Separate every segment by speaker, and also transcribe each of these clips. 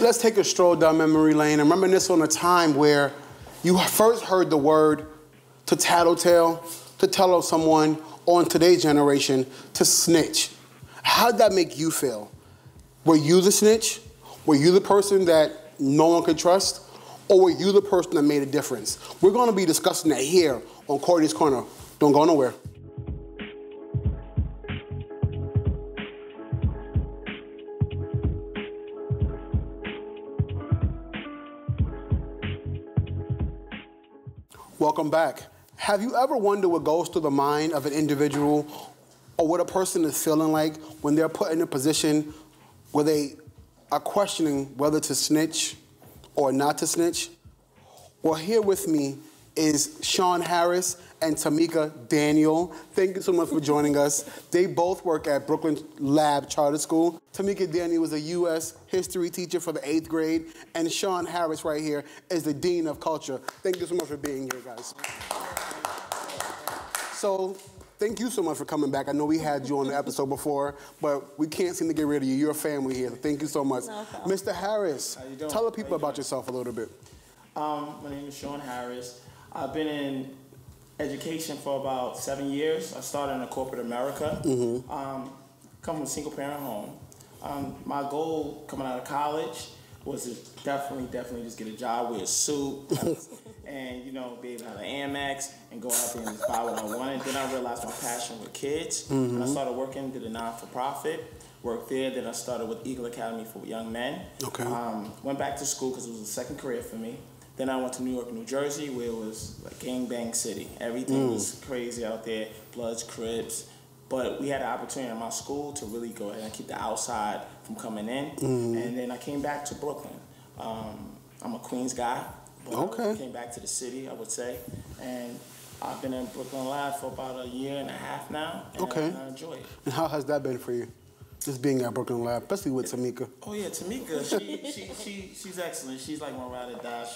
Speaker 1: let's take a stroll down memory lane and reminisce on a time where you first heard the word to tattletale, to tell someone on today's generation to snitch. How did that make you feel? Were you the snitch? Were you the person that no one could trust? Or were you the person that made a difference? We're going to be discussing that here on Courtneys Corner. Don't go nowhere. Welcome back. Have you ever wondered what goes through the mind of an individual or what a person is feeling like when they're put in a position where they are questioning whether to snitch or not to snitch? Well, here with me is Sean Harris and Tamika Daniel. Thank you so much for joining us. They both work at Brooklyn Lab Charter School. Tamika Daniel was a U.S. history teacher for the 8th grade, and Sean Harris right here is the Dean of Culture. Thank you so much for being here, guys. So, thank you so much for coming back. I know we had you on the episode before, but we can't seem to get rid of you. You're a family here. Thank you so much. No problem. Mr. Harris, how you doing? Tell the people about yourself a little bit.
Speaker 2: My name is Sean Harris. I've been in education for about 7 years. I started in corporate America. Come from a single parent home. My goal coming out of college was to definitely just get a job with a suit and, you know, be able to have an Amex and go out there and just buy what I wanted. Then I realized my passion with kids. And I started working, did a non-for-profit, worked there. Then I started with Eagle Academy for Young Men. Okay. Went back to school because it was a second career for me. Then I went to New York, New Jersey, where it was like gangbang city. Everything was crazy out there, Bloods, Crips. But we had an opportunity at my school to really go ahead and keep the outside from coming in. And then I came back to Brooklyn. I'm a Queens guy. But I came back to the city, I would say. And I've been in Brooklyn Lab for about a year and a half now. And I enjoy it.
Speaker 1: And how has that been for you? Just being at Brooklyn Lab, especially with Tamika.
Speaker 2: Oh yeah, Tamika, she's excellent. She's like my ride or die.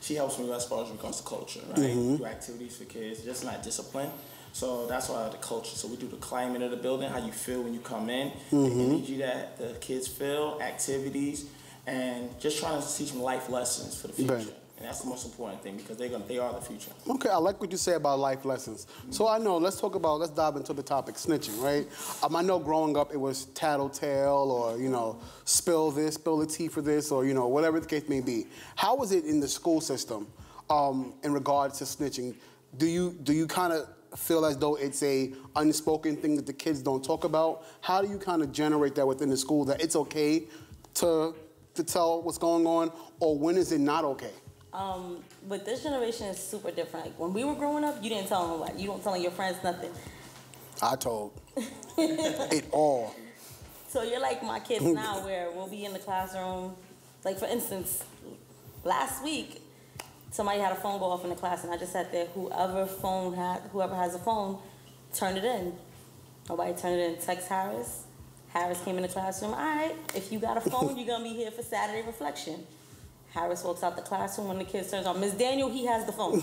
Speaker 2: She helps me as far as regards to culture, right? Do activities for kids, just not discipline. So that's why the culture. So we do the climate of the building, how you feel when you come in, the energy that the kids feel, activities, and just trying to teach them life lessons for the future. Right. And that's the most important thing because they are the future. Okay, I like what you say about life lessons. So I know, let's dive into the topic, snitching, right? I know growing up it was tattletale or, you know, spill this, spill the tea for this, or, you know, whatever the case may be. How was it in the school system in regards to snitching? Do you kind of feel as though it's a unspoken thing that the kids don't talk about? How do you kind of generate that within the school that it's okay to tell what's going on, or when is it not okay?
Speaker 3: With this generation, it's super different. Like, when we were growing up, you didn't tell nobody. You don't tell your friends nothing.
Speaker 1: I told it all.
Speaker 3: So you're like my kids now, where we'll be in the classroom. Like, for instance, last week, somebody had a phone go off in the class, and I just sat there. Whoever has a phone, turn it in. Nobody turned it in. Text Harris. Harris came in the classroom. All right, if you got a phone, you're gonna be here for Saturday reflection. Harris walks out the classroom when the kids turns on. Miss Daniel, he has the phone.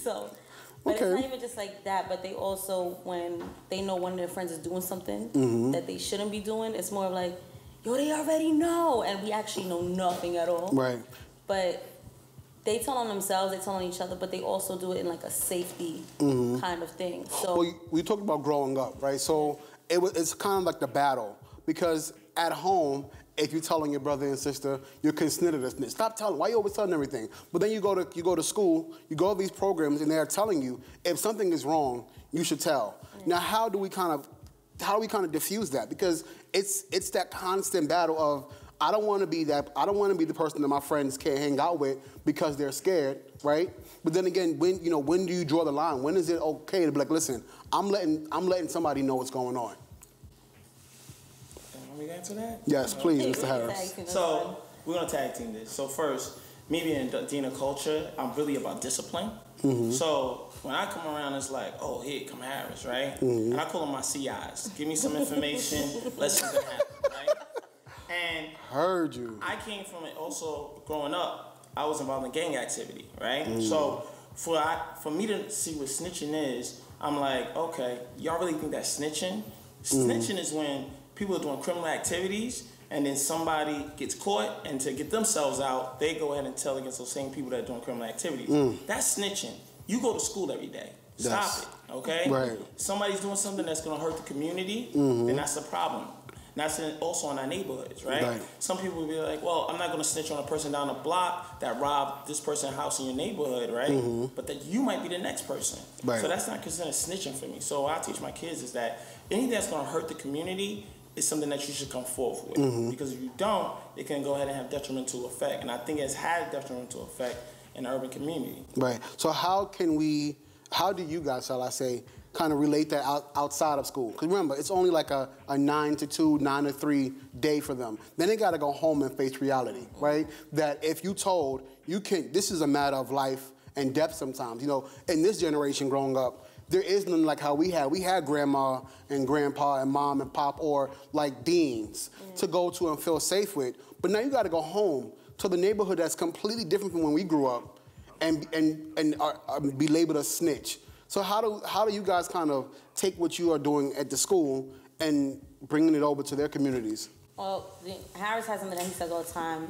Speaker 3: So, but it's not even just like that, but they also, when they know one of their friends is doing something that they shouldn't be doing, it's more of like, yo, they already know, and we actually know nothing at all. Right. But they tell on themselves, they tell on each other, but they also do it in like a safety kind of thing. So,
Speaker 1: well, we talked about growing up, right? So it's kind of like the battle, because at home, if you're telling your brother and sister, you're considered a snitch. Stop telling. Why you always telling everything? But then you go to school, you go to these programs, and they're telling you if something is wrong, you should tell. Now, how do we kind of diffuse that? Because it's that constant battle of I don't want to be the person that my friends can't hang out with because they're scared, right? But then again, when do you draw the line? When is it okay to be like, listen, I'm letting somebody know what's going on?
Speaker 2: Want me to answer that?
Speaker 1: Yes, please, Mr. Harris.
Speaker 2: So we're gonna tag team this. So first, me being Dean of Culture, I'm really about discipline. So when I come around, it's like, oh, here come Harris, right? And I call them my CIs. Give me some information. Let's see what happens, right? And
Speaker 1: heard you.
Speaker 2: I came from it also growing up. I was involved in gang activity, right? So for me to see what snitching is, I'm like, okay, y'all really think that's snitching? Snitching is when people are doing criminal activities and then somebody gets caught, and to get themselves out, they go ahead and tell against those same people that are doing criminal activities. That's snitching. You go to school every day. Stop it, okay?
Speaker 1: Right.
Speaker 2: Somebody's doing something that's going to hurt the community, then that's a problem. And that's also in our neighborhoods, right? Some people will be like, well, I'm not going to snitch on a person down the block that robbed this person's house in your neighborhood, right? But that you might be the next person. So that's not considered snitching for me. So what I teach my kids is that anything that's going to hurt the community is something that you should come forth with. Because if you don't, it can go ahead and have detrimental effect. And I think it's had detrimental effect in the urban community.
Speaker 1: Right. So how do you guys, shall I say, kind of relate that outside of school? Because remember, it's only like a 9 to 2, 9 to 3 day for them. Then they got to go home and face reality, right? That if you told, this is a matter of life and death sometimes. You know, in this generation growing up, there is nothing like how we had. We had grandma and grandpa and mom and pop, or like deans to go to and feel safe with. But now you got to go home to the neighborhood that's completely different from when we grew up and be labeled a snitch. So how do you guys kind of take what you are doing at the school and bringing it over to their communities?
Speaker 3: Well, Harris has something that he says all the time.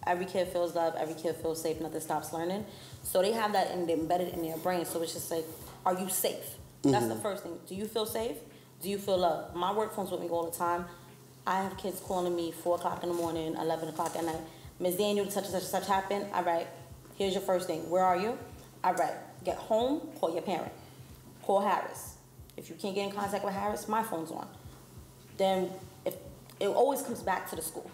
Speaker 3: Every kid feels loved, every kid feels safe, nothing stops learning. So they have that embedded in their brain. So it's just like, are you safe? That's the first thing. Do you feel safe? Do you feel loved? My work phone's with me all the time. I have kids calling me 4 o'clock in the morning, 11 o'clock at night. Ms. Daniel, such and such and such happened. All right, here's your first thing. Where are you? All right, get home, call your parent. Call Harris. If you can't get in contact with Harris, my phone's on. Then it always comes back to the school.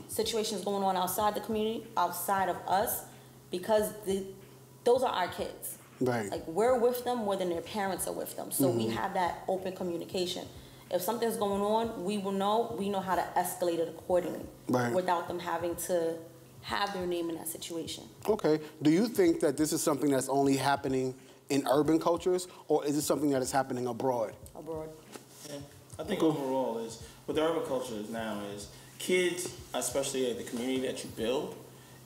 Speaker 3: Situations going on outside the community, outside of us, because those are our kids.
Speaker 1: Right.
Speaker 3: Like, we're with them more than their parents are with them. So we have that open communication. If something's going on, we know how to escalate it accordingly, without them having to have their name in that situation. Okay.
Speaker 1: Do you think that this is something that's only happening in urban cultures, or is it something that is happening abroad?
Speaker 3: Abroad.
Speaker 2: Yeah. I think overall is, what the urban culture is now is, kids, especially the community that you build,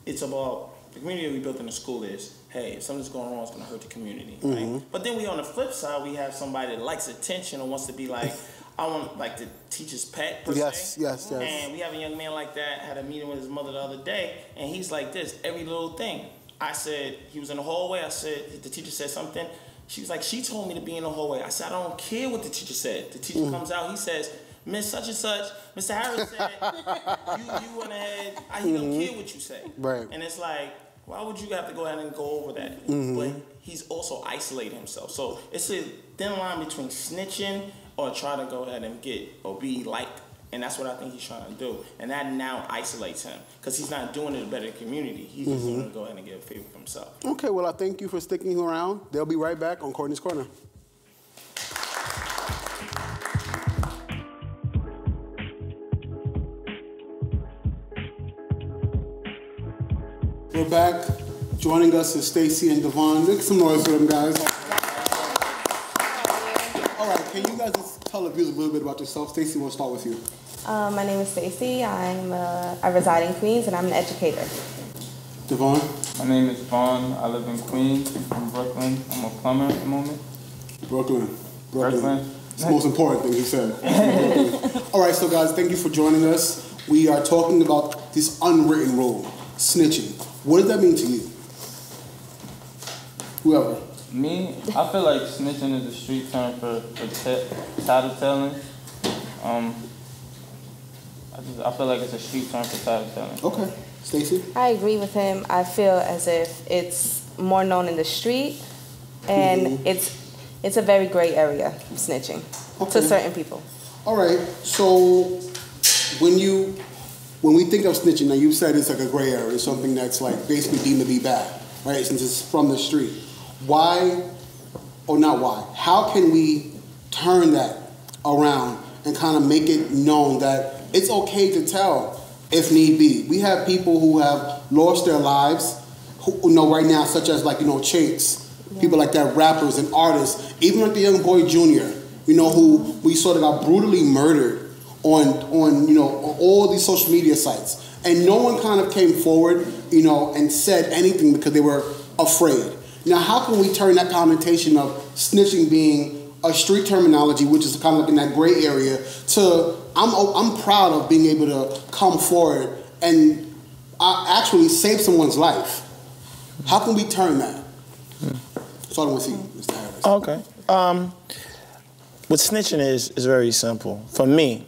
Speaker 2: it's about, the community that we built in the school is, hey, if something's going wrong, it's going to hurt the community, right? But then on the flip side, we have somebody that likes attention and wants to be like, I want like the teacher's pet, per se.
Speaker 1: Yes.
Speaker 2: And we have a young man like that, had a meeting with his mother the other day, and he's like this, every little thing. I said, he was in the hallway, I said, the teacher said something. She was like, she told me to be in the hallway. I said, I don't care what the teacher said. The teacher comes out, he says, Miss such and such, Mr. Harris said, you went ahead, he don't care what you say.
Speaker 1: Right.
Speaker 2: And it's like, why would you have to go ahead and go over that? But he's also isolating himself. So it's a thin line between snitching or trying to go ahead and get or be liked. And that's what I think he's trying to do. And that now isolates him, because he's not doing it to better the community. He's just going to go ahead and get a favor for himself. Okay,
Speaker 1: well, I thank you for sticking around. They'll be right back on Courtney's Corner. We're back. Joining us is Stacy and Devon. Make some noise for them, guys. All right, can you guys just tell the viewers a little bit about yourself? Stacy, we'll start with you.
Speaker 4: My name is Stacy. I reside in Queens, and I'm an educator.
Speaker 1: Devon?
Speaker 5: My name is Vaughn. I live in Queens. I'm from Brooklyn. I'm a plumber at the moment.
Speaker 1: Brooklyn. It's the most important thing he said. All right, so guys, thank you for joining us. We are talking about this unwritten rule, snitching. What does that mean to you? Whoever.
Speaker 5: Me, I feel like snitching is a street term for tattletelling. I feel like it's a street term for tattletelling.
Speaker 1: Okay. Stacey?
Speaker 4: I agree with him. I feel as if it's more known in the street, and it's a very gray area, snitching, to certain people.
Speaker 1: All right. So when we think of snitching, now you said it's like a gray area, something that's like basically deemed to be bad, right? Since it's from the street. Why, or not why, how can we turn that around and kind of make it known that it's okay to tell if need be? We have people who have lost their lives, who, right now, such as Chase, people like that, rappers and artists, even like the young boy Junior, who we sort of got brutally murdered on all these social media sites. And no one kind of came forward, and said anything because they were afraid. Now, how can we turn that connotation of snitching being a street terminology, which is kind of like in that gray area, to I'm proud of being able to come forward and actually save someone's life. How can we turn that? So I want to see Mr. Harris.
Speaker 2: Okay. What snitching is very simple. For me,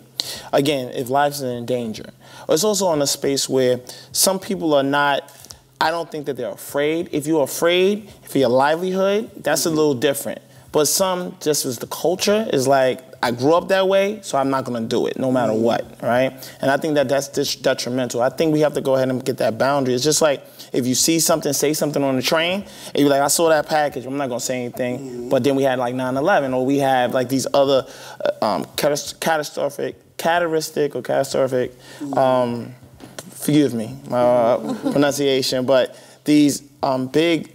Speaker 2: again, if lives are in danger, it's also in a space where some people are not, I don't think that they're afraid. If you're afraid for your livelihood, that's a little different. But some, just as the culture, is like, I grew up that way, so I'm not gonna do it, no matter what, right? And I think that that's detrimental. I think we have to go ahead and get that boundary. It's just like, if you see something, say something on the train, and you're like, I saw that package, I'm not gonna say anything. But then we had like 9/11, or we have like these other catastrophic, forgive me, my pronunciation, but these big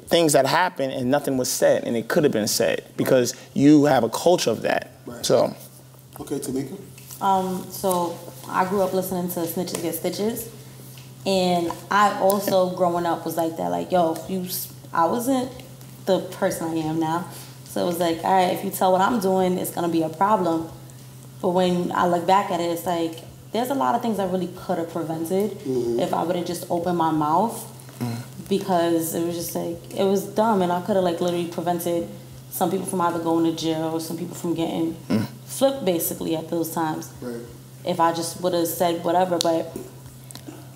Speaker 2: things that happened and nothing was said, and it could have been said because you have a culture of that.
Speaker 1: Right.
Speaker 2: So.
Speaker 1: Okay, Tamika.
Speaker 3: So I grew up listening to Snitches Get Stitches, and I also growing up was like that. Like, yo, I wasn't the person I am now, so it was like, all right, if you tell what I'm doing, it's gonna be a problem. But when I look back at it, it's like there's a lot of things I really could have prevented if I would have just opened my mouth. Because it was just like, it was dumb, and I could have like literally prevented some people from either going to jail or some people from getting flipped basically at those times.
Speaker 1: Right.
Speaker 3: If I just would have said whatever. But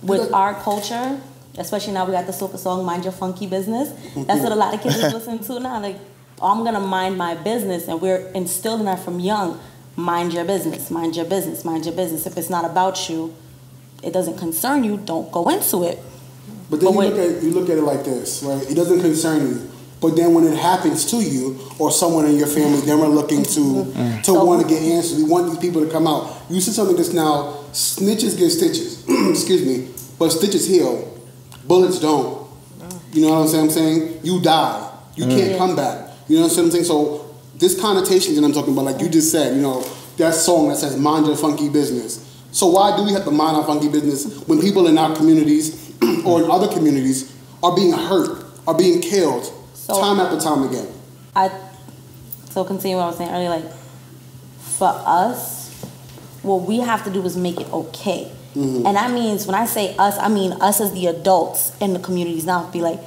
Speaker 3: with our culture, especially now we got the soca song, Mind Your Funky Business, that's what a lot of kids is listening to now. Like, I'm gonna mind my business, and we're instilling that from young. Mind your business, mind your business, mind your business. If it's not about you, it doesn't concern you, don't go into it.
Speaker 1: But then you look at it like this, right? It doesn't concern you. But then when it happens to you or someone in your family, then we're looking to want to get answers. We want these people to come out. You said something just now, snitches get stitches. Excuse me. But stitches heal. Bullets don't. You know what I'm saying? You die. You can't come back. You know what I'm saying? So this connotation that I'm talking about, like you just said, you know, that song that says, mind your funky business. So why do we have to mind our funky business when people in our communities or in other communities are being hurt, are being killed time after time again?
Speaker 3: So continue what I was saying earlier, like, for us, what we have to do is make it okay. And that means, when I say us, I mean us as the adults in the communities now. Be like,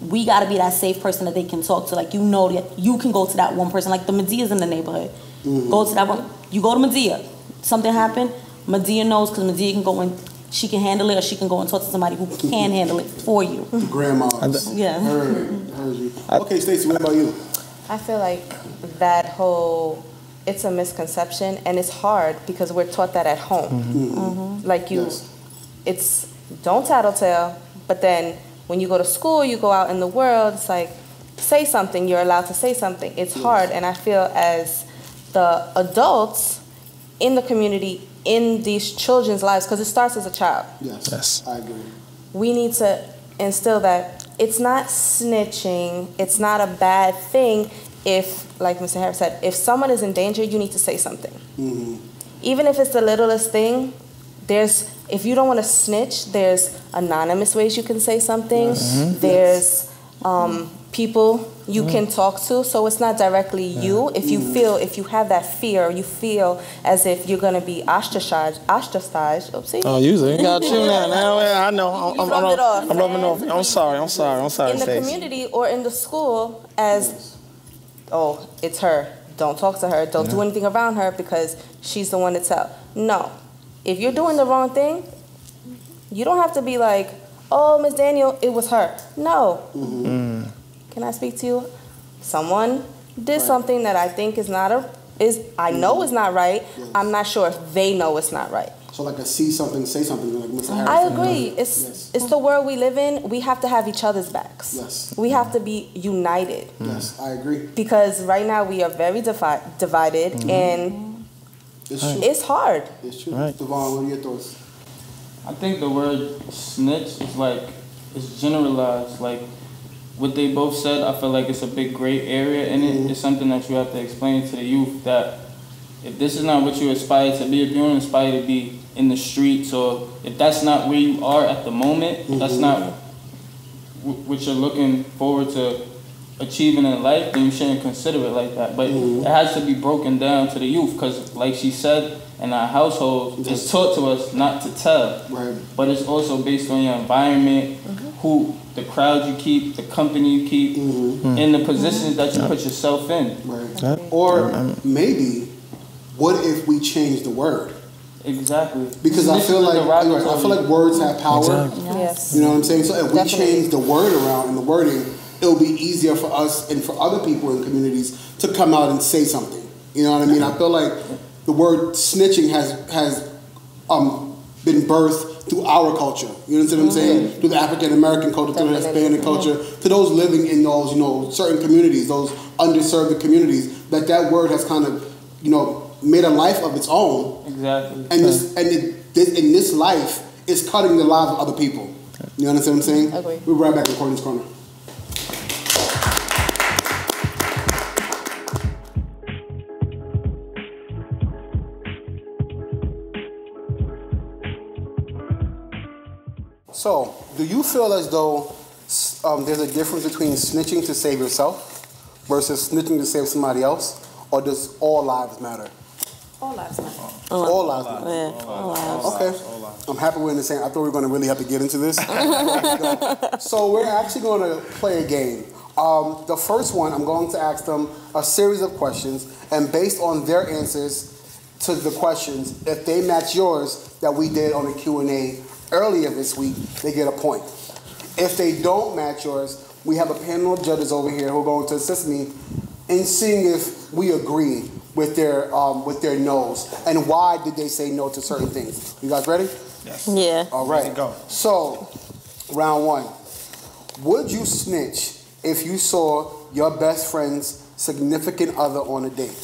Speaker 3: we got to be that safe person that they can talk to. Like, you know that you can go to that one person. Like the Medeas in the neighborhood. Go to that one. You go to Medea. Something happened, Medea knows, because Medea can go and she can handle it, or she can go and talk to somebody who can handle it for you.
Speaker 1: Grandma.
Speaker 3: Yeah.
Speaker 1: Heard you. Okay, Stacey, what about you?
Speaker 4: I feel like that whole, it's a misconception, and it's hard because we're taught that at home. Like it's don't tattletale, but then when you go to school, you go out in the world, it's like, say something, you're allowed to say something. It's hard, and I feel as the adults in the community, in these children's lives, because it starts as a child.
Speaker 1: Yes, I agree.
Speaker 4: We need to instill that it's not snitching, it's not a bad thing if, like Mr. Harris said, if someone is in danger, you need to say something. Even if it's the littlest thing, if you don't want to snitch, there's anonymous ways you can say something. There's people you can talk to, so it's not directly you. If you have that fear, you feel as if you're gonna be ostracized. Oopsie.
Speaker 2: Oh, usually got you now. I know. I'm rubbing off. I'm sorry.
Speaker 4: In the community or in the school, as it's her. Don't talk to her. Don't do anything around her because she's the one to tell. No, if you're doing the wrong thing, you don't have to be like, oh, Miss Daniel, it was her. No. Can I speak to you? Someone did something that I think I know is not right. I'm not sure if they know it's not right.
Speaker 1: So like a see something, say something, like Mr. Harris.
Speaker 4: I agree. It's the world we live in. We have to have each other's backs.
Speaker 1: Yes.
Speaker 4: We have to be united.
Speaker 1: Yes, I agree.
Speaker 4: Because right now we are very divided, and it's hard.
Speaker 1: It's true. Devon, what are your thoughts?
Speaker 5: I think the word snitch is generalized. Like what they both said, I feel like it's a big gray area in it. It's something that you have to explain to the youth that if this is not what you aspire to be, if you don't aspire to be in the streets, or if that's not where you are at the moment, that's not what you're looking forward to achieving in life, then you shouldn't consider it like that. But it has to be broken down to the youth, because like she said, in our household, it's taught to us not to tell. Right. But it's also based on your environment, who the crowd you keep, the company you keep, and the positions that you put yourself in.
Speaker 1: Right. Or maybe, what if we change the word?
Speaker 5: Exactly.
Speaker 1: Because I feel like words have power.
Speaker 4: Exactly. Yes.
Speaker 1: You know what I'm saying? So if we change the word around and the wording, it'll be easier for us and for other people in communities to come out and say something. You know what I mean? I feel like the word snitching has been birthed through our culture. You know what I'm saying? Through the African American culture, through the Hispanic culture, to those living in those, you know, certain communities, those underserved communities, that word has kind of, you know, made a life of its own.
Speaker 5: Exactly.
Speaker 1: And in this life, it's cutting the lives of other people. You understand what I'm saying?
Speaker 4: Agree.
Speaker 1: We'll be right back in Courtneys Corner. So, do you feel as though there's a difference between snitching to save yourself versus snitching to save somebody else, or does all lives matter?
Speaker 4: All lives matter.
Speaker 1: All lives matter.
Speaker 3: Yeah, all lives.
Speaker 1: Okay. I'm happy we're in the same. I thought we were going to really have to get into this. So we're actually going to play a game. The first one, I'm going to ask them a series of questions, and based on their answers to the questions, if they match yours that we did on the Q&A earlier this week, they get a point. If they don't match yours, we have a panel of judges over here who are going to assist me in seeing if we agree with their no's and why did they say no to certain things. You guys ready?
Speaker 3: Yes. Yeah.
Speaker 1: All right. Go. So, round one. Would you snitch if you saw your best friend's significant other on a date?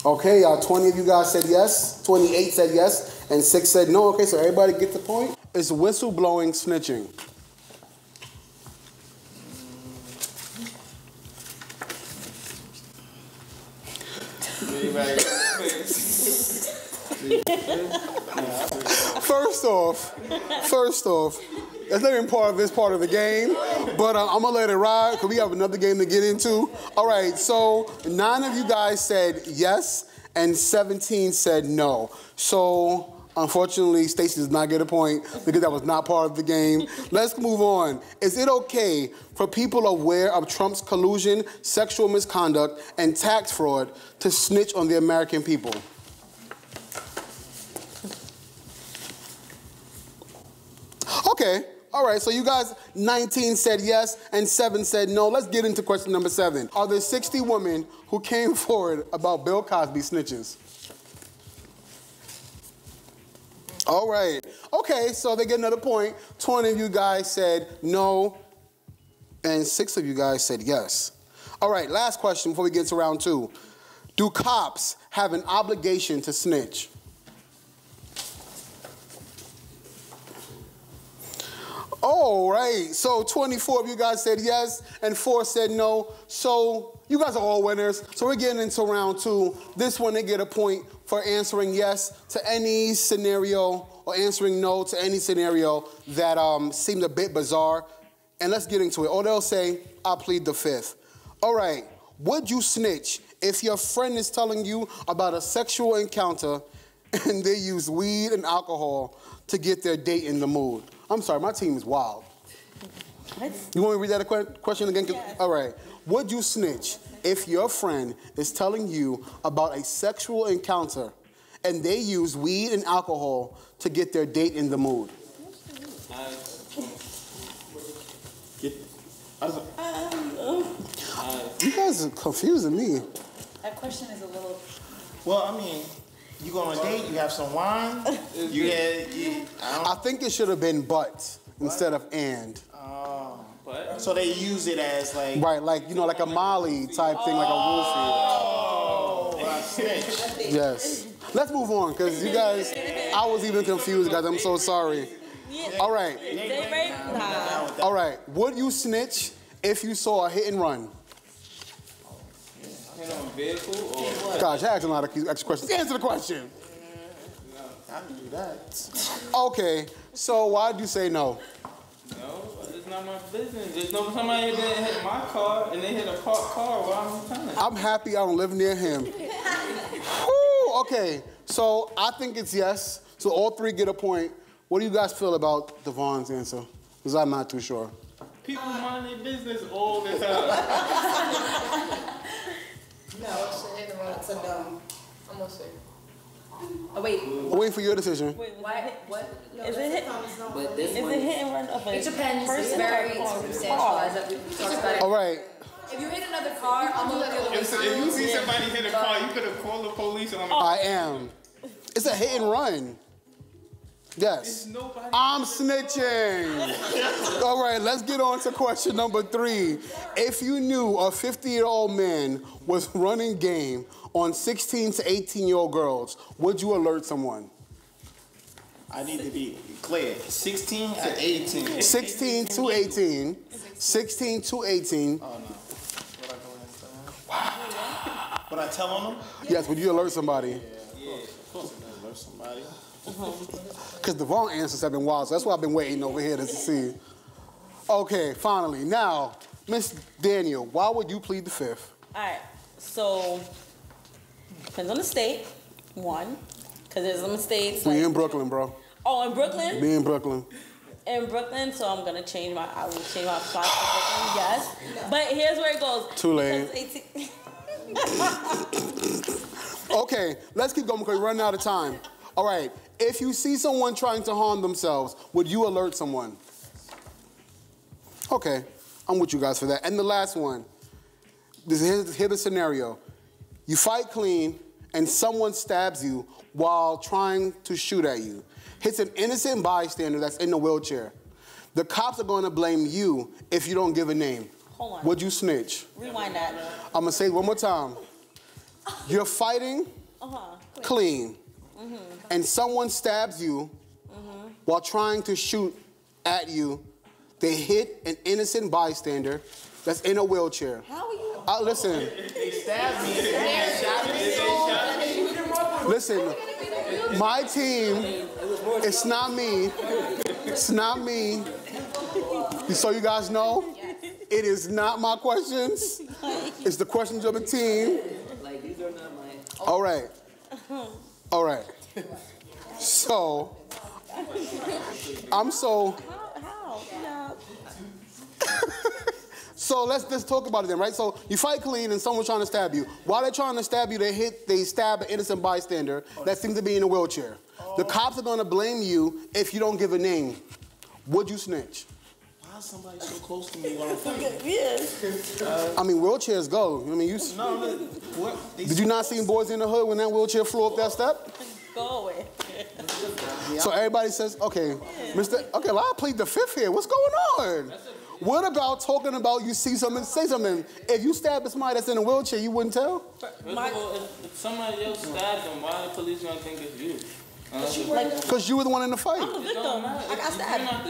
Speaker 1: Okay, 20 of you guys said yes, 28 said yes, and 6 said no. Okay, so everybody gets the point. Is whistleblowing snitching? First off, that's not even part of this part of the game, but I'm going to let it ride because we have another game to get into. All right, so 9 of you guys said yes, and 17 said no. So, unfortunately, Stacey does not get a point because that was not part of the game. Let's move on. Is it okay for people aware of Trump's collusion, sexual misconduct, and tax fraud to snitch on the American people? Okay. All right, so you guys, 19 said yes and 7 said no. Let's get into question number 7. Are there 60 women who came forward about Bill Cosby snitches? All right. Okay, so they get another point. 20 of you guys said no, and 6 of you guys said yes. All right, last question before we get to round 2. Do cops have an obligation to snitch? All right, so 24 of you guys said yes, and 4 said no. So you guys are all winners. So we're getting into round 2. This one, they get a point for answering yes to any scenario or answering no to any scenario that seemed a bit bizarre. And let's get into it. Or they'll say, I plead the 5th. All right, would you snitch if your friend is telling you about a sexual encounter and they use weed and alcohol to get their date in the mood? I'm sorry, my team is wild. What? You want me to read that question again? Yes. All right. Would you snitch if your friend is telling you about a sexual encounter and they use weed and alcohol to get their date in the mood? You guys are confusing me.
Speaker 6: That question is a little...
Speaker 2: Well, I mean, you go on a date, you have some wine,
Speaker 1: I think it should have been but instead of and.
Speaker 2: So they use it as like...
Speaker 1: Right, like, you know, like a Molly type thing, like a wolfie. Yes. Let's move on, because you guys, I was even confused, guys. I'm so sorry. All right. All right. Would you snitch if you saw a hit and run? Gosh, I asked a lot of extra questions. Answer the question.
Speaker 2: I can do that.
Speaker 1: Okay, so why'd you say no?
Speaker 5: No, there's not my business. If somebody didn't hit my car and they hit a parked car, why am I telling?
Speaker 1: I'm happy I don't live near him. Whew, okay, so I think it's yes. So all three get a point. What do you guys feel about Devon's answer? Because I'm not too sure.
Speaker 5: People mind their business all the time.
Speaker 6: No, it's a hit and run. It's a dumb. I'm gonna say. Oh wait.
Speaker 1: I'm waiting for your decision.
Speaker 3: Wait,
Speaker 6: Why? What? No,
Speaker 3: Is it hit?
Speaker 7: But this
Speaker 3: Is
Speaker 7: one,
Speaker 3: it hit and run of a
Speaker 6: It depends. It's
Speaker 3: person
Speaker 6: very
Speaker 3: or
Speaker 6: circumstantial. As we talked about it.
Speaker 1: All right.
Speaker 6: If you hit another car, I'm gonna look the other way.
Speaker 5: If you see somebody hit a car, you could have called the police on them.
Speaker 1: I am. It's a hit and run. Yes. I'm snitching. All right, let's get on to question number 3. If you knew a 50-year-old man was running game on 16 to 18-year-old girls, would you alert someone?
Speaker 2: I need to be clear. 16 to 18.
Speaker 1: 16 to 18. 16 to 18.
Speaker 2: Oh, no. Would I tell on them?
Speaker 1: Yes, would you alert somebody?
Speaker 2: Yeah, of course I'm gonna alert somebody.
Speaker 1: Because the wrong answers have been wild, so that's why I've been waiting over here to see. Okay, finally. Now, Miss Daniel, why would you plead the fifth?
Speaker 3: All right, so depends on the state. One, because there's some states.
Speaker 1: We
Speaker 3: like,
Speaker 1: in Brooklyn, bro.
Speaker 3: Oh, in Brooklyn.
Speaker 1: Me in Brooklyn.
Speaker 3: In Brooklyn, so I'm gonna change my. I will change my spot to Brooklyn. Yes, but here's where it goes.
Speaker 1: Too late. Okay, let's keep going because we're running out of time. All right, if you see someone trying to harm themselves, would you alert someone? Okay, I'm with you guys for that. And the last one, here's the scenario. You fight clean and someone stabs you while trying to shoot at you. Hits an innocent bystander that's in the wheelchair. The cops are going to blame you if you don't give a name.
Speaker 3: Hold on.
Speaker 1: Would you snitch?
Speaker 3: Rewind that.
Speaker 1: I'm going to say it one more time. You're fighting clean, and someone stabs you while trying to shoot at you. They hit an innocent bystander that's in a wheelchair.
Speaker 3: How are you?
Speaker 1: Listen.
Speaker 2: They stabbed me. They shot me.
Speaker 1: Listen, my team, it's not me. It's not me. So you guys know, it is not my questions. It's the questions of the team.
Speaker 7: like, these are not mine.
Speaker 1: All right. All right. So, I'm so...
Speaker 3: How? Yeah.
Speaker 1: So let's just talk about it then, right? So you fight clean and someone's trying to stab you. While they're trying to stab you, they stab an innocent bystander that seems to be in a wheelchair. The cops are gonna blame you if you don't give a name. Would you snitch?
Speaker 2: Why is somebody so close to me while I'm fighting?
Speaker 3: Yeah.
Speaker 1: I mean, wheelchairs go. I mean, you.
Speaker 2: No, look, what?
Speaker 1: Did you not see Boys in the Hood when that wheelchair flew up that step?
Speaker 3: Go away.
Speaker 1: So everybody says, okay, Mr. Okay, well, I'll plead the fifth here. What's going on? What about talking about you see something, say something? If you stab somebody that's in a wheelchair, you wouldn't tell?
Speaker 5: First of all, if somebody else stabbed them, why the police gonna think it's you?
Speaker 1: Because you were the one in the fight.
Speaker 3: I'm the victim. I got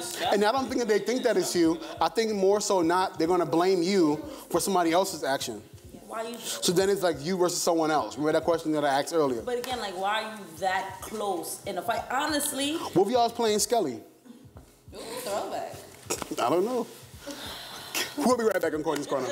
Speaker 3: stabbed.
Speaker 1: And I don't think that they think that it's you. I think more so not, they're gonna blame you for somebody else's action.
Speaker 3: Why you?
Speaker 1: So then it's like you versus someone else. Remember that question that I asked earlier?
Speaker 3: But again, like, why are you that close in a fight? Honestly.
Speaker 1: What if y'all was playing Skelly?
Speaker 6: Ooh, throwback.
Speaker 1: I don't know. We'll be right back on Courtneys Corner.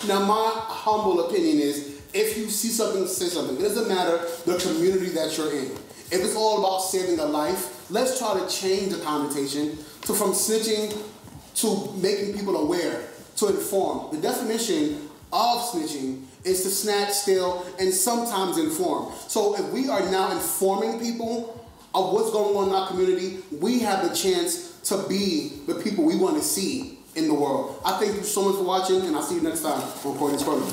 Speaker 1: Now, my humble opinion is, if you see something, say something. It doesn't matter the community that you're in. If it's all about saving a life, let's try to change the connotation to from snitching to making people aware, to inform. The definition of snitching is to snatch, steal, and sometimes inform. So if we are now informing people of what's going on in our community, we have the chance to be the people we want to see in the world. I thank you so much for watching, and I'll see you next time on Courtneys Corner.